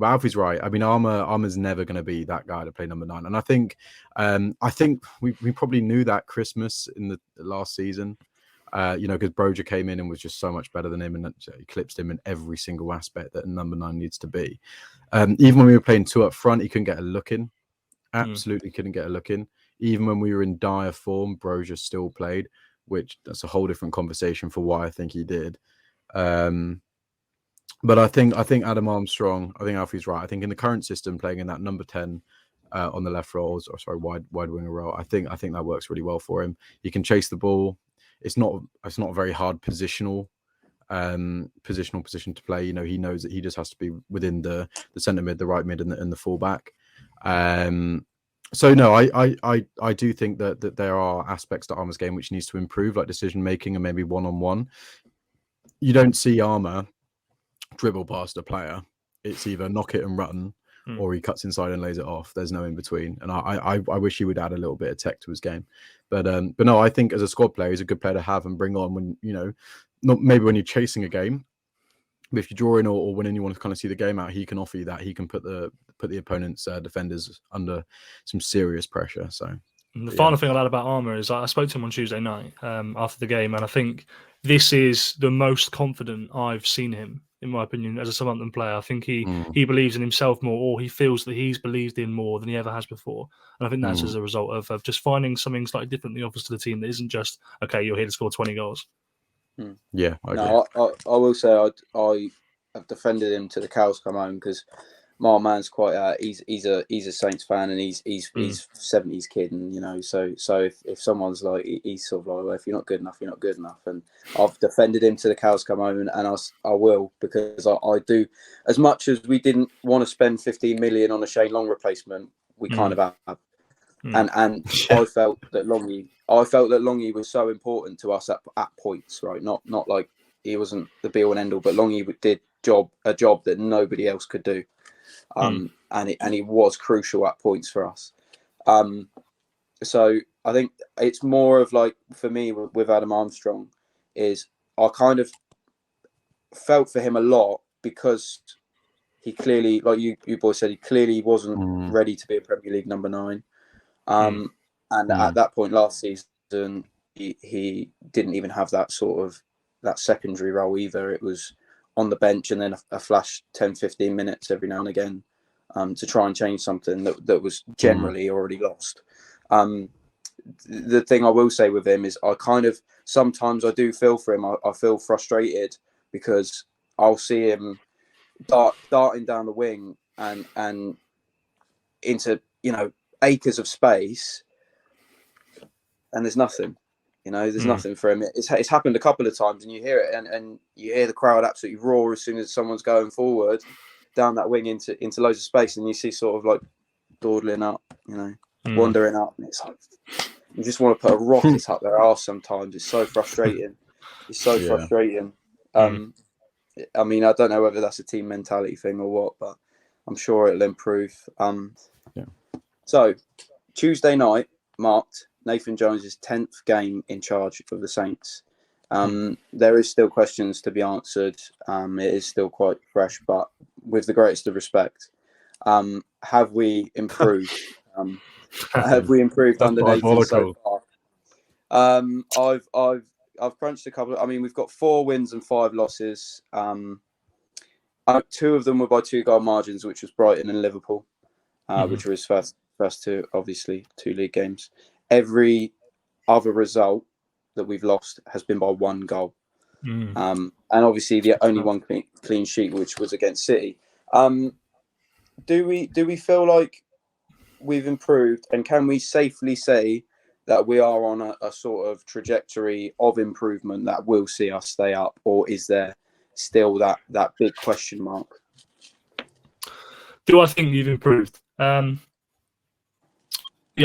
Alfie's right. I mean, Armour's never going to be that guy to play number 9. And I think we probably knew that Christmas in the last season. Because Broja came in and was just so much better than him and eclipsed him in every single aspect that a number 9 needs to be. Even when we were playing 2 up front, he couldn't get a look in. Absolutely couldn't get a look in. Even when we were in dire form, Broja still played, which that's a whole different conversation for why I think he did. But I think Adam Armstrong, I think Alfie's right. I think in the current system, playing in that number 10 on the left role, wide winger role, I think that works really well for him. He can chase the ball. It's not a very hard positional position to play. He knows that he just has to be within the centre mid, the right mid, and the full back. So no, I do think that there are aspects to Armour's game which needs to improve, like decision making and maybe one-on-one. You don't see Armour dribble past a player. It's either knock it and run, or he cuts inside and lays it off. There's no in between. And I wish he would add a little bit of tech to his game. But no, I think as a squad player, he's a good player to have and bring on when, not maybe when you're chasing a game, but if you're drawing or when you want to kind of see the game out, he can offer you that. He can put the opponent's defenders under some serious pressure. So the final thing I'll add about Armour is I spoke to him on Tuesday night after the game, and I think this is the most confident I've seen him, in my opinion, as a Southampton player. I think he believes in himself more, or he feels that he's believed in more than he ever has before. And I think that's as a result of just finding something slightly different that he offers to the team that isn't just, okay, you're here to score 20 goals. Yeah, I will say I have defended him to the cows come home because my man's quite he's a Saints fan and he's 70s kid, and so if someone's like, he's sort of like, well, if you're not good enough, you're not good enough, and I've defended him to the cows come home, and I will, because I do, as much as we didn't want to spend 15 million on a Shane Long replacement, we kind of have. And I felt that Longy was so important to us at points, right? Not like he wasn't the be all and end all, but Longy did a job that nobody else could do, and he was crucial at points for us. So I think it's more of like, for me with Adam Armstrong, is I kind of felt for him a lot because he clearly, like you boys said, he clearly wasn't ready to be a Premier League number 9. And at that point last season, he didn't even have that sort of that secondary role either. It was on the bench and then a flash 10-15 minutes every now and again to try and change something that was generally already lost. The thing I will say with him is I kind of, sometimes I do feel for him. I feel frustrated because I'll see him darting down the wing and into, acres of space, and there's nothing. There's nothing for him. It's happened a couple of times, and you hear it, and you hear the crowd absolutely roar as soon as someone's going forward down that wing into loads of space, and you see sort of like dawdling up, wandering up, and it's like you just want to put a rocket up their arse sometimes. It's so frustrating. It's so frustrating. I mean, I don't know whether that's a team mentality thing or what, but I'm sure it'll improve. So Tuesday night marked Nathan Jones's 10th game in charge of the Saints. There is still questions to be answered. It is still quite fresh, but with the greatest of respect, have we improved? Have we improved under Nathan so far? I've crunched a couple. I mean, we've got 4 wins and 5 losses. 2 of them were by 2-goal margins, which was Brighton and Liverpool, which were his first 2, obviously 2 league games. Every other result that we've lost has been by 1 goal. And obviously the only one clean sheet, which was against City. Do we feel like we've improved, and can we safely say that we are on a sort of trajectory of improvement that will see us stay up, or is there still that big question mark? Do I think you've improved? Yeah,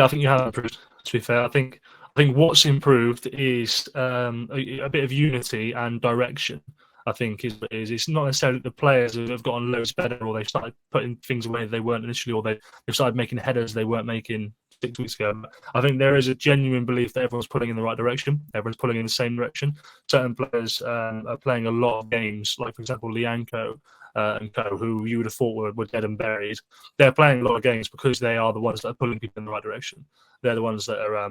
I think you have improved. To be fair, I think what's improved is a bit of unity and direction. I think is it's not necessarily the players who have gotten loads better, or they've started putting things away they weren't initially, or they've started making headers they weren't making 6 weeks ago. I think there is a genuine belief that everyone's pulling in the right direction. Everyone's pulling in the same direction. Certain players are playing a lot of games, like for example Lianco and co, who you would have thought were dead and buried. They're playing a lot of games because they are the ones that are pulling people in the right direction. They're the ones that are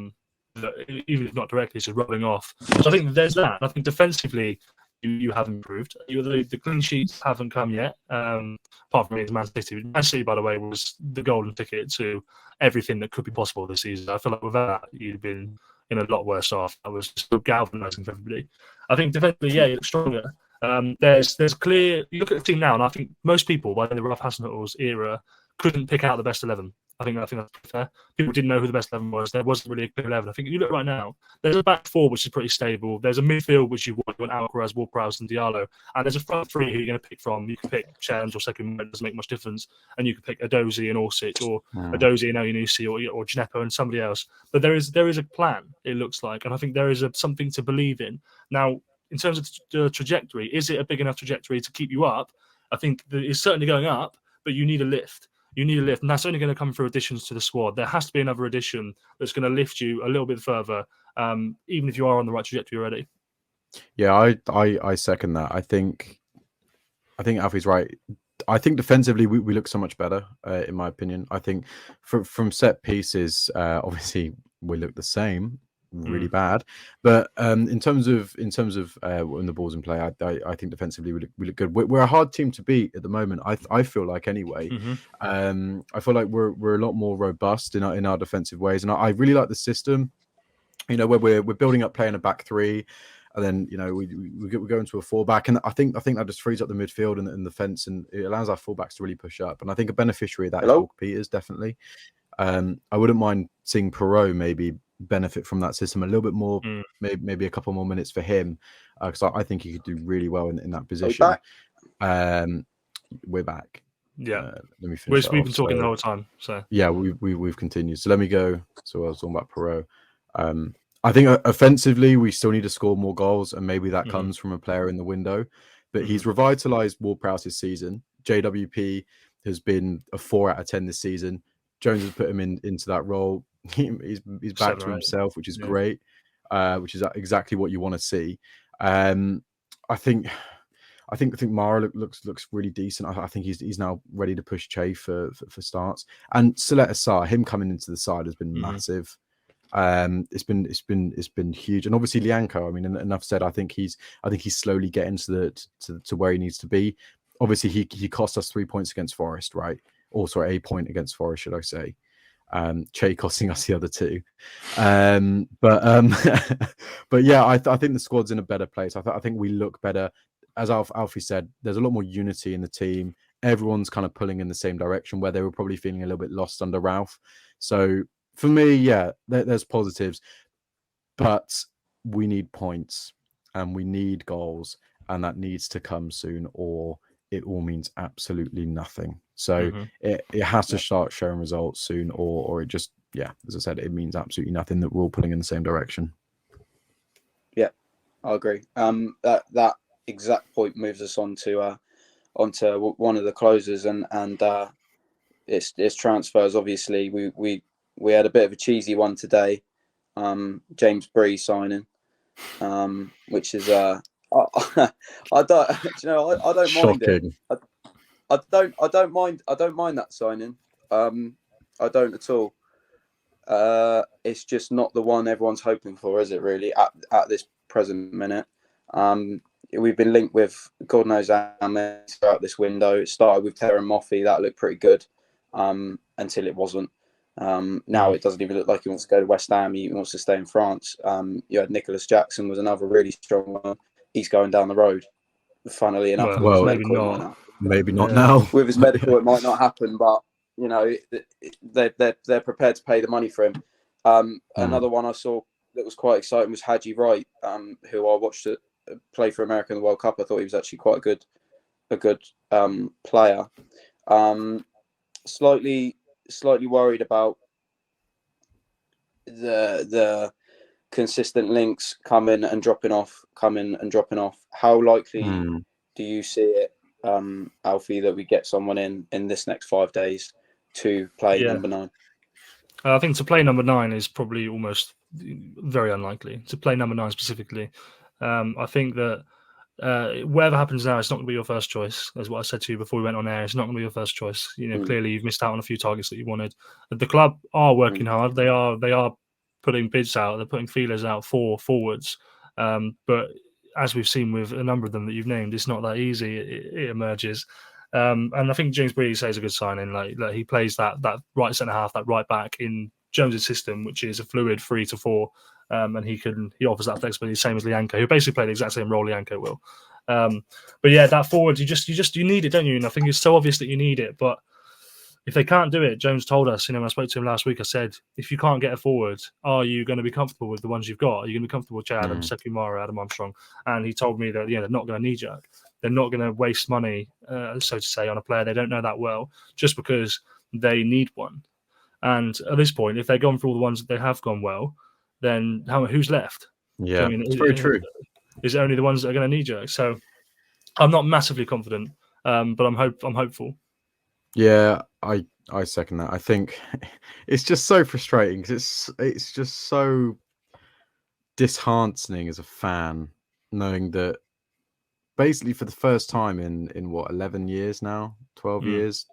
even if not directly, just rubbing off. So I think there's that. I think defensively, you have improved. The clean sheets haven't come yet, apart from against Man City. Man City, by the way, was the golden ticket to everything that could be possible this season. I feel like without that, you'd been in a lot worse off. I was still galvanising for everybody. I think defensively, yeah, you look stronger. There's clear. You look at the team now, and I think most people, by the Ralph Hasenhüttl's era, couldn't pick out the best 11. I think that's fair. People didn't know who the best 11 was. There wasn't really a clear 11. I think you look right now, there's a back 4 which is pretty stable. There's a midfield which you want Alcaraz, Ward-Prowse and Diallo. And there's a front 3 who you're going to pick from. You can pick Chance or second, it doesn't make much difference. And you can pick Adozi and Orsic, or Adozi and Elyounousi, or Gineppo and somebody else. But there is a plan, it looks like. And I think there is something to believe in. Now, in terms of the trajectory, is it a big enough trajectory to keep you up? I think it's certainly going up, but you need a lift. And that's only going to come through additions to the squad. There has to be another addition that's going to lift you a little bit further, even if you are on the right trajectory already. Yeah, I second that. I think Alfie's right. I think defensively we look so much better, in my opinion. I think from set pieces, obviously we look the same, really bad. But in terms of when the ball's in play, I think defensively we look good. We're a hard team to beat at the moment. I feel like anyway. I feel like we're a lot more robust in our defensive ways, and I really like the system. Where we're building up playing a back 3. And then we go into a 4-back, and I think that just frees up the midfield and the fence, and it allows our fullbacks to really push up. And I think a beneficiary of that is Walker Peters, definitely. I wouldn't mind seeing Perot maybe benefit from that system a little bit more, maybe a couple more minutes for him, because I think he could do really well in that position. We're back. Yeah, let me finish. We've been talking the whole time, so yeah, we've continued. So let me go. So I was talking about Perot. I think offensively, we still need to score more goals, and maybe that comes from a player in the window. But he's revitalised Ward-Prowse this season. JWP has been a 4 out of 10 this season. Jones has put him into that role. He's back to himself, which is great, which is exactly what you want to see. I think Mara looks really decent. I think he's now ready to push Che for starts. And Salet Assar, him coming into the side has been massive. It's been huge, and obviously Lianco. I mean, enough said. I think he's slowly getting to where he needs to be. Obviously, he cost us 3 points against Forest, right? Or sorry, a point against Forest, should I say? Che costing us the other 2. But yeah, I think the squad's in a better place. I think we look better. As Alfie said, there's a lot more unity in the team. Everyone's kind of pulling in the same direction, where they were probably feeling a little bit lost under Ralph. So for me, yeah, there's positives. but we need points and we need goals, and that needs to come soon, or it all means absolutely nothing. So it has to start showing results soon, or it just, as I said, it means absolutely nothing that we're all pulling in the same direction. Yeah, I agree. That exact point moves us onto one of the closers, and it's transfers. Obviously, we had a bit of a cheesy one today. James Bree signing, which is I don't, I don't mind it. I don't mind that signing. I don't at all. It's just not the one everyone's hoping for, is it? Really, at this present minute. We've been linked with God knows how many throughout this window. It started with Terran Moffey, that looked pretty good, until it wasn't. Now it doesn't even look like he wants to go to West Ham. He wants to stay in France. You had Nicholas Jackson was another really strong one. He's going down the road. Funnily enough, maybe not now. With his medical, it might not happen, but they're prepared to pay the money for him. Another one I saw that was quite exciting was Haji Wright, who I watched play for America in the World Cup. I thought he was actually quite a good player. Slightly worried about the consistent links coming and dropping off. How likely do you see it, Alfie, that we get someone in this next 5 days to play number 9? I think to play number 9 is probably almost very unlikely. To play number 9 specifically, I think that whatever happens now, it's not going to be your first choice. As what I said to you before we went on air, it's not going to be your first choice. Clearly you've missed out on a few targets that you wanted. The club are working hard. They are putting bids out. They're putting feelers out for forwards. But as we've seen with a number of them that you've named, it's not that easy. It emerges. And I think James Bree is a good signing. Like he plays that right centre half, that right back in Jones's system, which is a fluid 3-4. And he offers that flexibility, same as Lianco, who basically played the exact same role Lianco will. But yeah, that forward, you need it, don't you? And I think it's so obvious that you need it. But if they can't do it, Jones told us, when I spoke to him last week, I said, if you can't get a forward, are you going to be comfortable with the ones you've got? Are you going to be comfortable with Che Adams, Sekou Mara, Adam Armstrong? And he told me that they're not going to knee-jerk. They're not going to waste money, so to say, on a player they don't know that well, just because they need one. And at this point, if they've gone for all the ones that they have gone well, then who's left? Yeah, it's very true. Is it only the ones that are going to knee-jerk? So I'm not massively confident, but I'm hopeful. Yeah, I second that. I think it's just so frustrating because it's just so disheartening as a fan knowing that basically for the first time in what 11 years now, 12 years,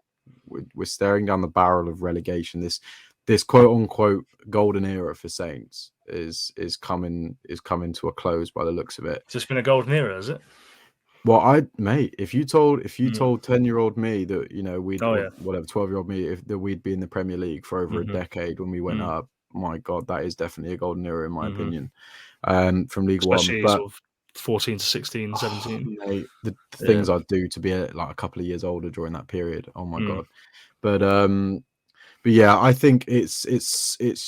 we're staring down the barrel of relegation. This quote unquote golden era for Saints is coming to a close by the looks of it. It's just been a golden era, is it? Well, mate, if you told 10-year-old me that we'd whatever 12-year-old me that we'd be in the Premier League for over a decade when we went up, my God, that is definitely a golden era in my opinion. From League Especially One, sort of 14 to 16, 17. Mate, the things I'd do to be a couple of years older during that period. Oh my God, but yeah, I think it's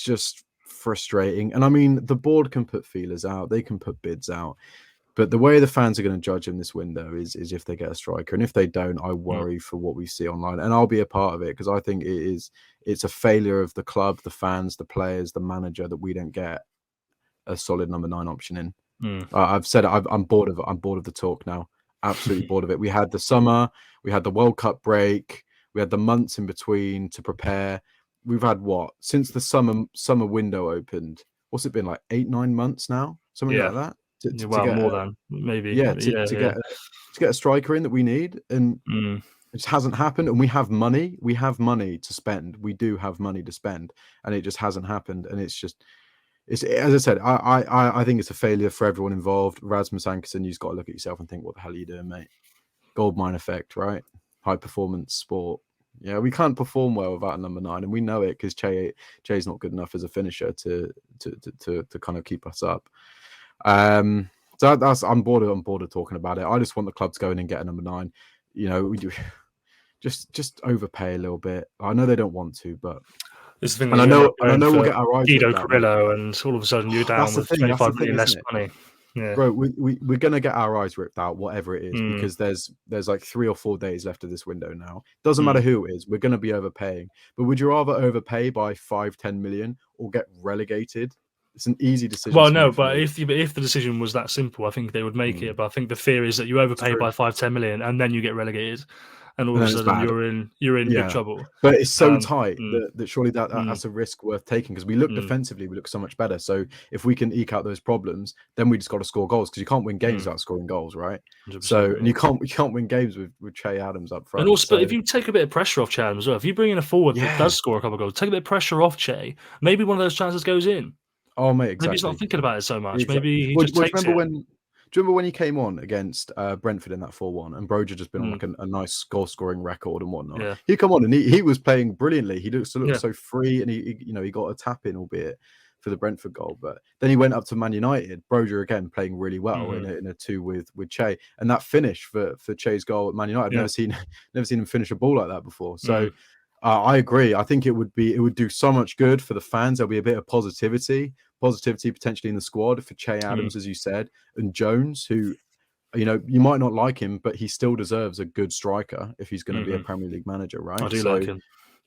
just frustrating. And I mean, the board can put feelers out, they can put bids out. But the way the fans are going to judge in this window is if they get a striker. And if they don't, I worry for what we see online. And I'll be a part of it because I think it's a failure of the club, the fans, the players, the manager that we don't get a solid number 9 option in. I've said it. I'm bored of it. I'm bored of the talk now. Absolutely bored of it. We had the summer. We had the World Cup break. We had the months in between to prepare. We've had what? Since the summer window opened, what's it been, like 8-9 months now? Something like that? To get more than maybe. To get a striker in that we need, and it just hasn't happened. And we have money to spend. We do have money to spend, and it just hasn't happened. And it's as I said, I think it's a failure for everyone involved. Rasmus Ankerson, you've got to look at yourself and think, what the hell are you doing, mate? Goldmine effect, right? High performance sport. Yeah, we can't perform well without a number 9, and we know it because Che's not good enough as a finisher to kind of keep us up. So I'm bored of talking about it. I just want the club to go in and get a number 9. We do just overpay a little bit. I know they don't want to, but It's the thing And that I you end know, up and I going know we'll for get our eyes Guido ripped out. Carrillo, and all of a sudden you're down with 25 million less money. Yeah, Bro, we're gonna get our eyes ripped out, whatever it is, Mm. because there's like 3 or 4 days left of this window now. Doesn't matter who it is, we're gonna be overpaying. But would you rather overpay by 5-10 million or get relegated? It's an easy decision. Well, to no, make for but me. if the decision was that simple, I think they would make it. But I think the fear is that you overpay by 5-10 million and then you get relegated, and all And of a then it's sudden bad. you're in big Yeah. trouble. But it's so tight that surely Mm. that's a risk worth taking, because we look defensively, we look so much better. So if we can eke out those problems, then we just got to score goals, because you can't win games without scoring goals, right? 100%, So and you can't win games with Che Adams up front. And also, so, but if you take a bit of pressure off Che Adams as well, if you bring in a forward that does score a couple of goals, take a bit of pressure off Che, maybe one of those chances goes in. Oh mate, exactly. Maybe he's not thinking about it so much. Exactly. Maybe he Well, just do you takes remember it. do you remember when he came on against Brentford in that 4-1, and Broja just been on like a nice goal scoring record and whatnot? Yeah. He come on and he was playing brilliantly. He looked Yeah. so free, and he got a tap in, albeit for the Brentford goal. But then he went up to Man United. Broja again playing really well in a 2 with Che, and that finish for Che's goal at Man United. I've never seen him finish a ball like that before. So I agree. I think it would do so much good for the fans. There'll be a bit of positivity potentially in the squad for Che Adams, as you said, and Jones, who, you know, you might not like him, but he still deserves a good striker if he's going to be a Premier League manager, right? I do like him.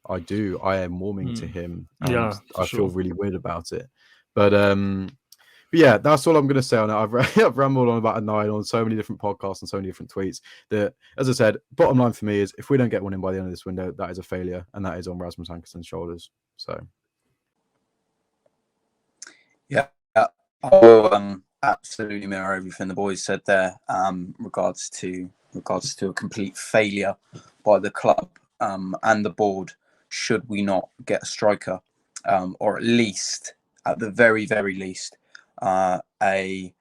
I do. I am warming to him, and Yeah, I feel really weird about it. But yeah, that's all I'm going to say on it. I've rambled on about a 9 on so many different podcasts and so many different tweets that, as I said, bottom line for me is if we don't get one in by the end of this window, that is a failure, and that is on Rasmus Ankerson's shoulders. So. Yeah, I will absolutely mirror everything the boys said there. Regards to a complete failure by the club and the board. Should we not get a striker, or at least, at the very least, a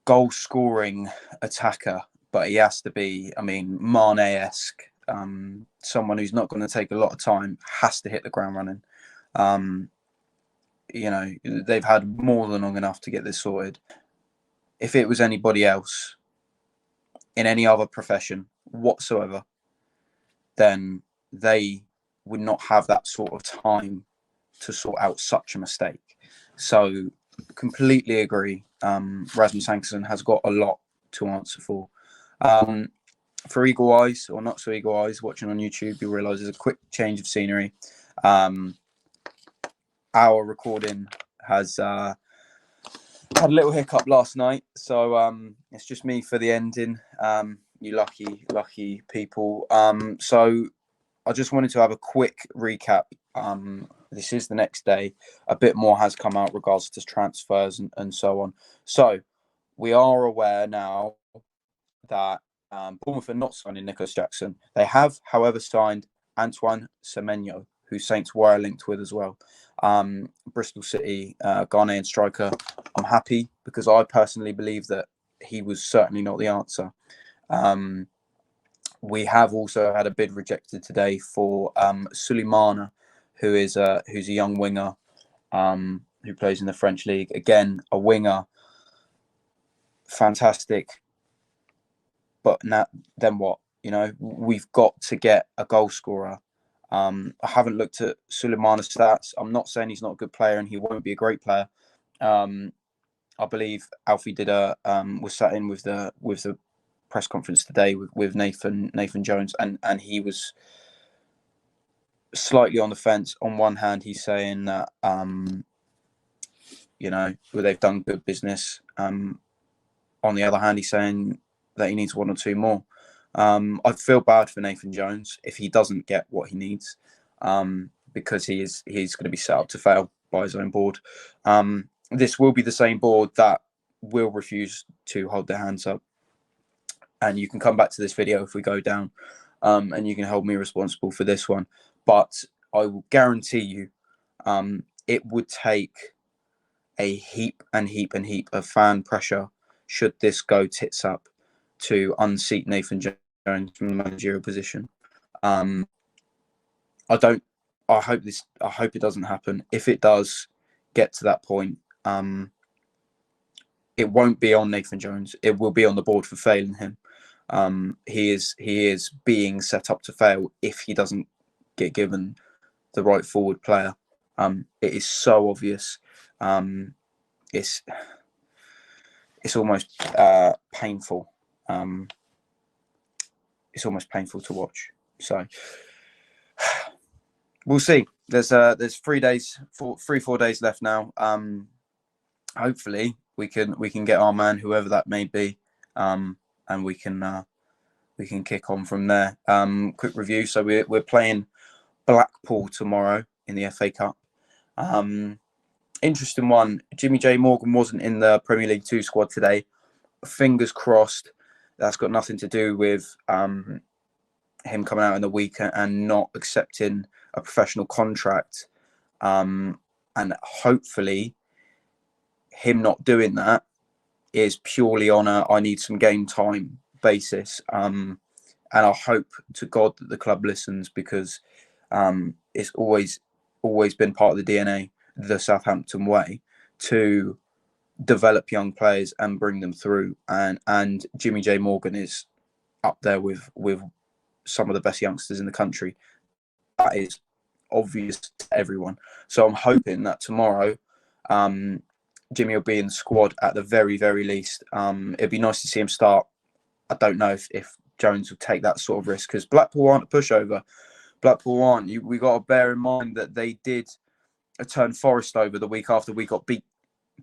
goal-scoring attacker, but he has to be, I mean, Mane-esque, someone who's not going to take a lot of time, has to hit the ground running. You know, they've had more than long enough to get this sorted. If it was anybody else in any other profession whatsoever, then they would not have that sort of time to sort out such a mistake. So completely agree. Rasmus Ankerson has got a lot to answer for. For eagle eyes or not so eagle eyes watching on YouTube, you'll realise there's a quick change of scenery. Our recording has had a little hiccup last night, so it's just me for the ending. You lucky people. So I just wanted to have a quick recap. This is the next day. A bit more has come out regards to transfers and so on. So we are aware now that Bournemouth are not signing Nicholas Jackson. They have, however, signed Antoine Semenyo, who Saints were linked with as well. Bristol City, Ghanaian striker. I'm happy because I personally believe that he was certainly not the answer. We have also had a bid rejected today for Suleimana, who's a young winger who plays in the French league. Again, a winger, fantastic. But now, then what? You know, we've got to get a goal scorer. I haven't looked at Suleimana's stats. I'm not saying he's not a good player and he won't be a great player. I believe Alfie was sat in with the press conference today with Nathan Jones, and he was slightly on the fence. On one hand, he's saying that you know, they've done good business. On the other hand, he's saying that he needs 1 or 2 more. I feel bad for Nathan Jones if he doesn't get what he needs, because he's going to be set up to fail by his own board. This will be the same board that will refuse to hold their hands up. And you can come back to this video if we go down, and you can hold me responsible for this one. But I will guarantee you, it would take a heap of fan pressure should this go tits up to unseat Nathan Jones from the managerial position. I hope it doesn't happen. If it does get to that point, it won't be on Nathan Jones. It will be on the board for failing him. He is being set up to fail if he doesn't get given the right forward player. It is so obvious. It's almost painful. It's almost painful to watch. So we'll see. There's 4 days left now. Hopefully we can get our man, whoever that may be, and we can kick on from there. Quick review. So we're playing Blackpool tomorrow in the FA Cup. Interesting one. Jimmy J Morgan wasn't in the Premier League 2 squad today. Fingers crossed. That's got nothing to do with him coming out in the week and not accepting a professional contract. And hopefully him not doing that is purely on a I need some game time basis. And I hope to God that the club listens, because it's always been part of the DNA, the Southampton way, to develop young players and bring them through. And Jimmy J Morgan is up there with some of the best youngsters in the country. That is obvious to everyone. So I'm hoping that tomorrow Jimmy will be in the squad at the very, very least. It'd be nice to see him start. I don't know if Jones will take that sort of risk, because Blackpool aren't a pushover. Blackpool aren't. We got to bear in mind that they did turn Forest over the week after we got beat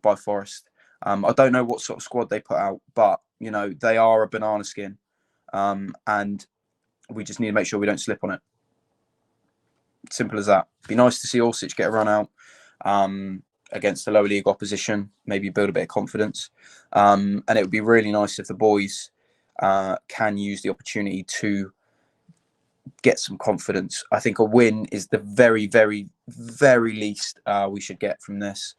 by Forest. I don't know what sort of squad they put out, but they are a banana skin, and we just need to make sure we don't slip on it. Simple as that. Be nice to see Orsic get a run out against the lower league opposition, maybe build a bit of confidence, and it would be really nice if the boys can use the opportunity to get some confidence. I think a win is the very, very, very least we should get from this.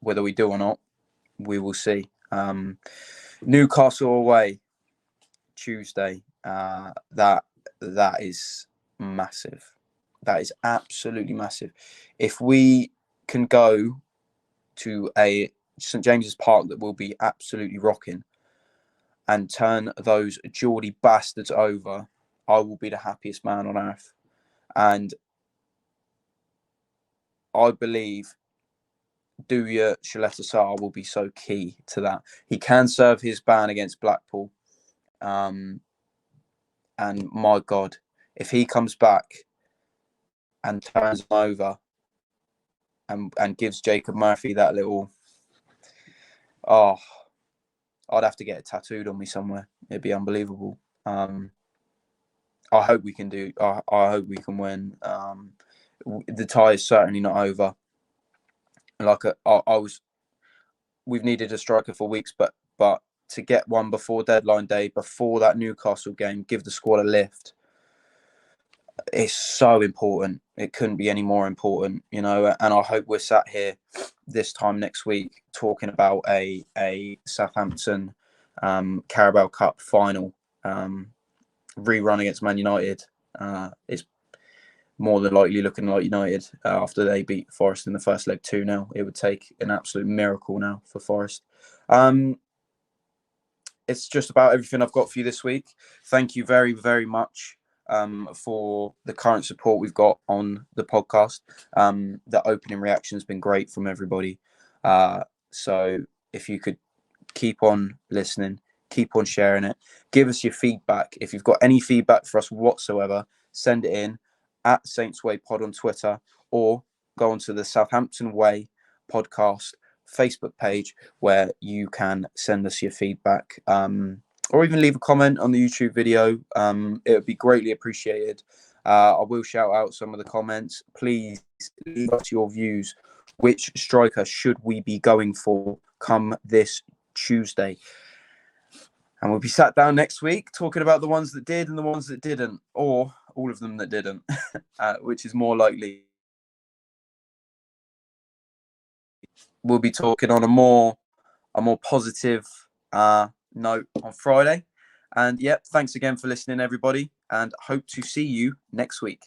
Whether we do or not, we will see. Newcastle away Tuesday. That is massive. That is absolutely massive. If we can go to a St James's Park that will be absolutely rocking and turn those Geordie bastards over, I will be the happiest man on earth. And I believe Duya Shaleta will be so key to that. He can serve his ban against Blackpool. And my God, if he comes back and turns him over and gives Jacob Murphy that little... I'd have to get it tattooed on me somewhere. It'd be unbelievable. I hope we can do. I hope we can win. The tie is certainly not over. We've needed a striker for weeks, but to get one before deadline day, before that Newcastle game, give the squad a lift. It's so important. It couldn't be any more important, And I hope we're sat here this time next week talking about a Southampton Carabao Cup final rerun against Man United. It's more than likely looking like United after they beat Forest in the first leg 2-0. It would take an absolute miracle now for Forest. It's just about everything I've got for you this week. Thank you very, very much for the current support we've got on the podcast. The opening reaction has been great from everybody. So if you could keep on listening, keep on sharing it, give us your feedback. If you've got any feedback for us whatsoever, send it in at Saints Way Pod on Twitter, or go onto the Southampton Way podcast Facebook page where you can send us your feedback, or even leave a comment on the YouTube video. It would be greatly appreciated. I will shout out some of the comments. Please leave us your views. Which striker should we be going for come this Tuesday? And we'll be sat down next week talking about the ones that did and the ones that didn't, or all of them that didn't, which is more likely. We'll be talking on a more positive note on Friday. And thanks again for listening, everybody, and hope to see you next week.